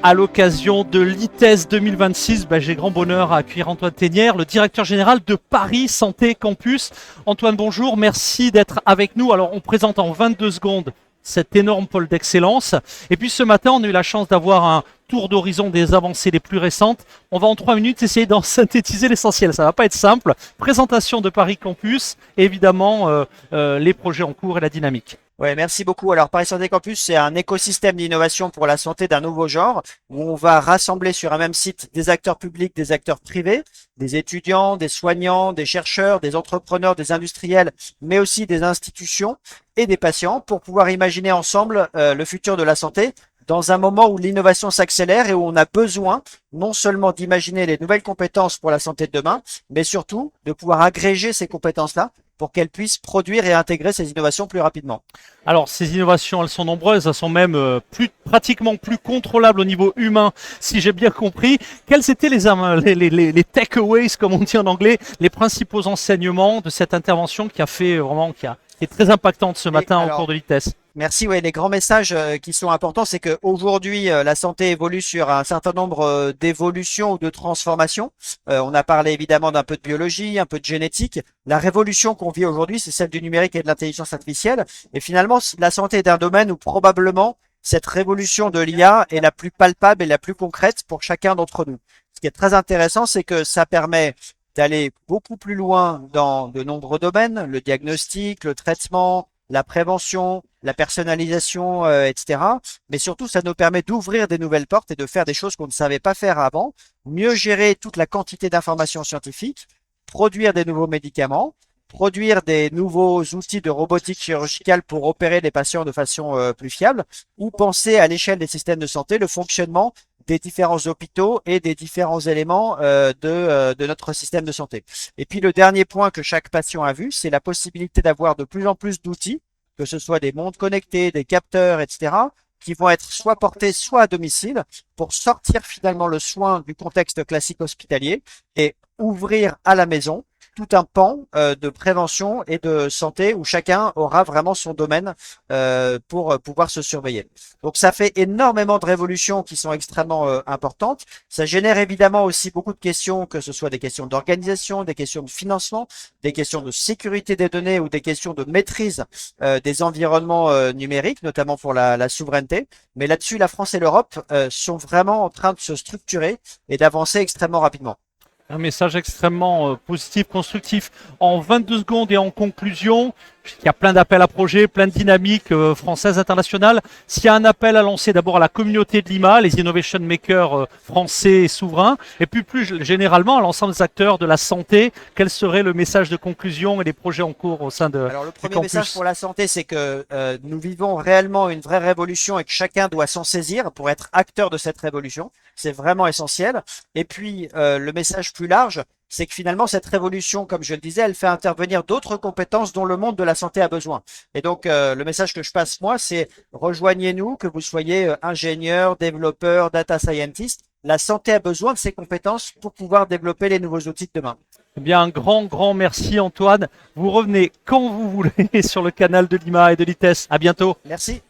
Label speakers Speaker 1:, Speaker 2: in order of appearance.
Speaker 1: À l'occasion de l'ITES 2026, j'ai grand bonheur à accueillir Antoine Ténière, le directeur général de Paris Santé Campus. Antoine, bonjour, merci d'être avec nous. Alors, on présente en 22 secondes cet énorme pôle d'excellence. Et puis ce matin, on a eu la chance d'avoir un tour d'horizon des avancées les plus récentes. On va en 3 minutes essayer d'en synthétiser l'essentiel. Ça va pas être simple. Présentation de Paris Campus et évidemment les projets en cours et la dynamique.
Speaker 2: Ouais, merci beaucoup. Alors, Paris Santé Campus, c'est un écosystème d'innovation pour la santé d'un nouveau genre où on va rassembler sur un même site des acteurs publics, des acteurs privés, des étudiants, des soignants, des chercheurs, des entrepreneurs, des industriels, mais aussi des institutions et des patients pour pouvoir imaginer ensemble le futur de la santé dans un moment où l'innovation s'accélère et où on a besoin non seulement d'imaginer les nouvelles compétences pour la santé de demain, mais surtout de pouvoir agréger ces compétences-là pour qu'elles puissent produire et intégrer ces innovations plus rapidement.
Speaker 1: Alors, ces innovations, elles sont nombreuses, elles sont même pratiquement plus contrôlables au niveau humain, si j'ai bien compris. Quels étaient les takeaways, comme on dit en anglais, les principaux enseignements de cette intervention qui a fait vraiment, qui est très impactante ce matin au cours de l'ITES?
Speaker 2: Merci. Ouais, les grands messages qui sont importants, c'est qu'aujourd'hui, la santé évolue sur un certain nombre d'évolutions ou de transformations. On a parlé évidemment d'un peu de biologie, un peu de génétique. La révolution qu'on vit aujourd'hui, c'est celle du numérique et de l'intelligence artificielle. Et finalement, la santé est un domaine où probablement cette révolution de l'IA est la plus palpable et la plus concrète pour chacun d'entre nous. Ce qui est très intéressant, c'est que ça permet d'aller beaucoup plus loin dans de nombreux domaines, le diagnostic, le traitement, la prévention, la personnalisation, etc. Mais surtout, ça nous permet d'ouvrir des nouvelles portes et de faire des choses qu'on ne savait pas faire avant, mieux gérer toute la quantité d'informations scientifiques, produire des nouveaux médicaments, produire des nouveaux outils de robotique chirurgicale pour opérer les patients de façon plus fiable, ou penser à l'échelle des systèmes de santé le fonctionnement des différents hôpitaux et des différents éléments de notre système de santé. Et puis le dernier point que chaque patient a vu, c'est la possibilité d'avoir de plus en plus d'outils, que ce soit des montres connectées, des capteurs, etc., qui vont être soit portés, soit à domicile, pour sortir finalement le soin du contexte classique hospitalier et ouvrir à la maison tout un pan de prévention et de santé où chacun aura vraiment son domaine pour pouvoir se surveiller. Donc ça fait énormément de révolutions qui sont extrêmement importantes. Ça génère évidemment aussi beaucoup de questions, que ce soit des questions d'organisation, des questions de financement, des questions de sécurité des données ou des questions de maîtrise des environnements numériques, notamment pour la souveraineté. Mais là-dessus, la France et l'Europe sont vraiment en train de se structurer et d'avancer extrêmement rapidement.
Speaker 1: Un message extrêmement positif, constructif. En 22 secondes et en conclusion, il y a plein d'appels à projets, plein de dynamiques françaises, internationales. S'il y a un appel à lancer d'abord à la communauté de Lima, les innovation makers français et souverains, et puis plus généralement à l'ensemble des acteurs de la santé, quel serait le message de conclusion et les projets en cours au sein de
Speaker 2: Alors le
Speaker 1: du
Speaker 2: premier
Speaker 1: campus?
Speaker 2: message pour la santé, c'est que nous vivons réellement une vraie révolution et que chacun doit s'en saisir pour être acteur de cette révolution. C'est vraiment essentiel. Et puis le message plus large, c'est que finalement cette révolution, comme je le disais, elle fait intervenir d'autres compétences dont le monde de la santé a besoin. Et donc le message que je passe moi, c'est rejoignez-nous, que vous soyez ingénieur, développeur, data scientist. La santé a besoin de ces compétences pour pouvoir développer les nouveaux outils de demain.
Speaker 1: Eh bien, un grand merci Antoine. Vous revenez quand vous voulez sur le canal de Lima et de l'ITES. À bientôt.
Speaker 2: Merci.